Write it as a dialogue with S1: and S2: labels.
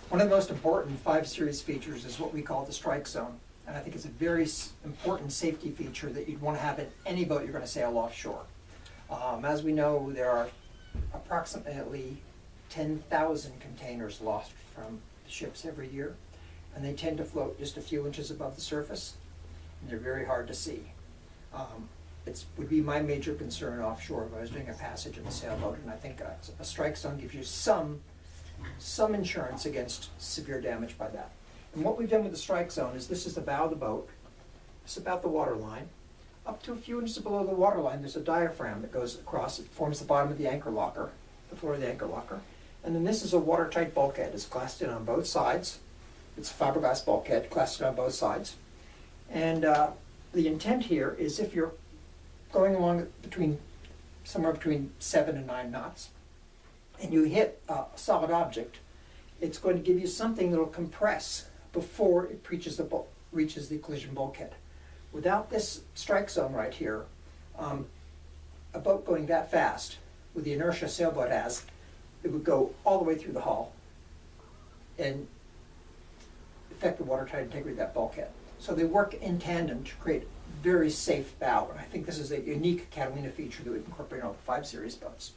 S1: One of the most important 5 Series features is what we call the strike zone. And I think it's a very important safety feature that you'd want to have in any boat you're going to sail offshore. As we know, there are approximately 10,000 containers lost from ships every year, and they tend to float just a few inches above the surface, and they're very hard to see. It would be my major concern offshore if I was doing a passage in a sailboat, and I think a strike zone gives you some insurance against severe damage by that. And what we've done with the strike zone is this is the bow of the boat. It's about the water line. Up to a few inches below the water line, there's a diaphragm that goes across. It forms the bottom of the anchor locker, the floor of the anchor locker. And then this is a watertight bulkhead. It's glassed in on both sides. It's a fiberglass bulkhead, glassed in on both sides. And the intent here is if you're going along somewhere between 7 and 9 knots, and you hit a solid object, it's going to give you something that will compress before it reaches the collision bulkhead. Without this strike zone right here, a boat going that fast, with the inertia a sailboat has, it would go all the way through the hull and affect the watertight integrity of that bulkhead. So they work in tandem to create a very safe bow, and I think this is a unique Catalina feature that we incorporate in all the 5 Series boats.